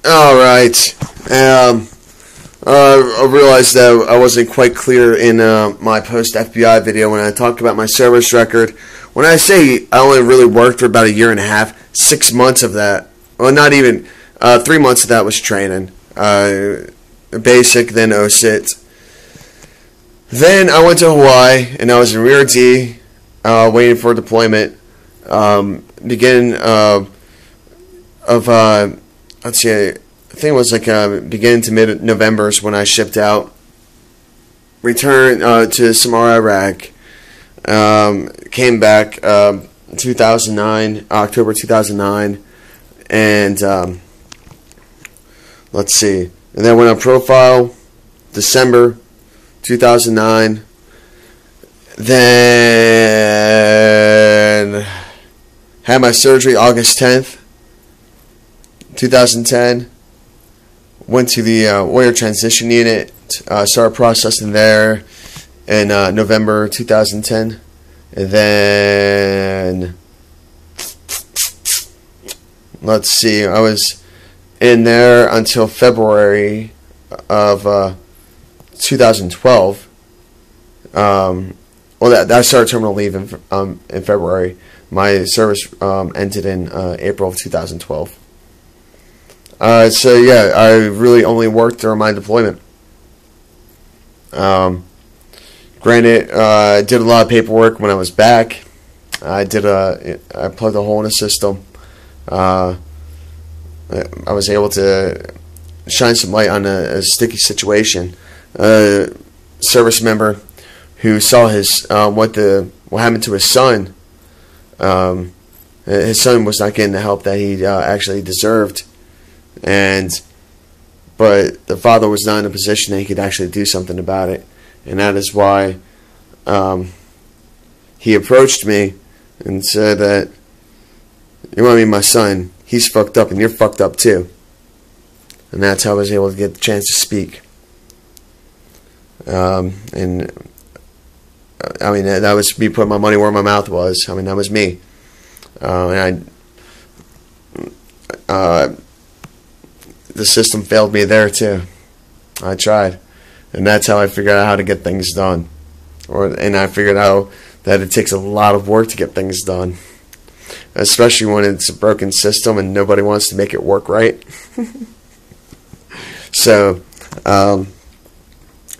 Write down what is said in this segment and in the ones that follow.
All right. I realized that I wasn't quite clear in my post FBI video when I talked about my service record. When I say I only really worked for about a year and a half, 6 months of that, well, not even 3 months of that was training, basic, then OSIT. Then I went to Hawaii and I was in Rear D, waiting for deployment. Beginning let's see, I think it was like beginning to mid-November is when I shipped out. Returned to Samarra, Iraq. Came back 2009, October 2009, and let's see. And then went on profile, December 2009. Then had my surgery August 10th, 2010. Went to the Warrior Transition Unit. Started processing there in November 2010. And then, let's see, I was in there until February of 2012. Well, I started terminal leave in February. My service ended in April of 2012. So yeah, I really only worked during my deployment. Granted, I did a lot of paperwork when I was back. I plugged a hole in the system. I was able to shine some light on a sticky situation. A service member who saw what happened to his son. His son was not getting the help that he actually deserved. But the father was not in a position that he could actually do something about it, and that is why he approached me and said that, "You want to be my son? He's fucked up, and you're fucked up too." And that's how I was able to get the chance to speak. And I mean, that was me putting my money where my mouth was. I mean, that was me. The system failed me there too. I tried, and that's how I figured out how to get things done. And I figured out that it takes a lot of work to get things done, especially when it's a broken system and nobody wants to make it work right. So,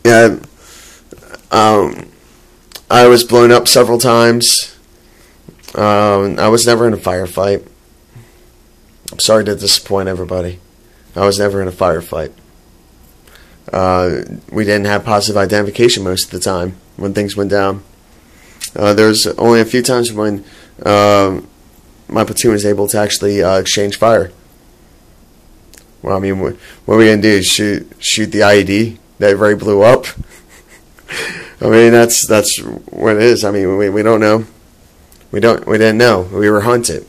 yeah, I was blown up several times. I was never in a firefight. I'm sorry to disappoint everybody. I was never in a firefight. We didn't have positive identification most of the time when things went down. There's only a few times when my platoon was able to actually exchange fire. Well, I mean, what are we gonna do? Shoot the IED that already blew up? I mean, that's what it is. I mean, we don't know. We didn't know. We were hunted.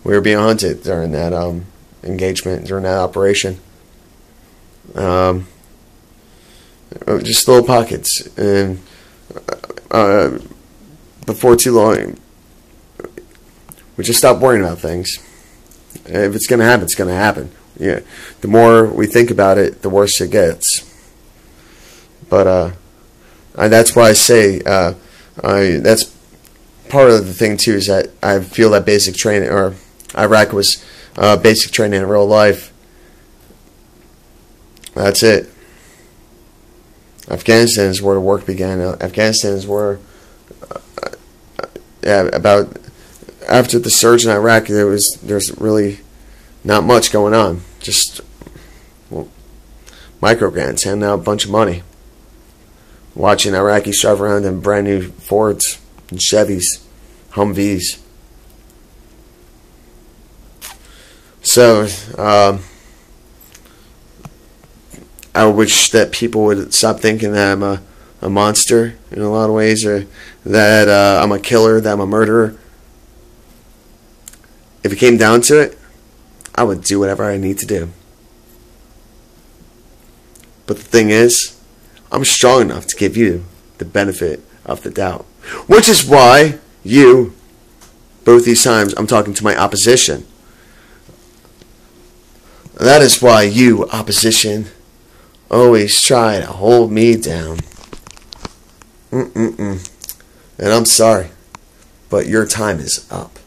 We were being hunted during that engagement, during that operation. Just little pockets, and before too long, we just stopped worrying about things. If it's gonna happen, it's gonna happen. Yeah, the more we think about it, the worse it gets. But that's why I say that's part of the thing too, is that I feel that basic training, or Iraq was basic training in real life. That's it. Afghanistan is where the work began. Afghanistan is where, about after the surge in Iraq, there's really not much going on. Just micro grants, handing out a bunch of money, watching Iraqis drive around in brand new Fords and Chevys, Humvees. So, I wish that people would stop thinking that I'm a monster in a lot of ways, or that I'm a killer, that I'm a murderer. If it came down to it, I would do whatever I need to do. But the thing is, I'm strong enough to give you the benefit of the doubt. Which is why both these times, I'm talking to my opposition. That is why you, opposition, always try to hold me down. And I'm sorry, but your time is up.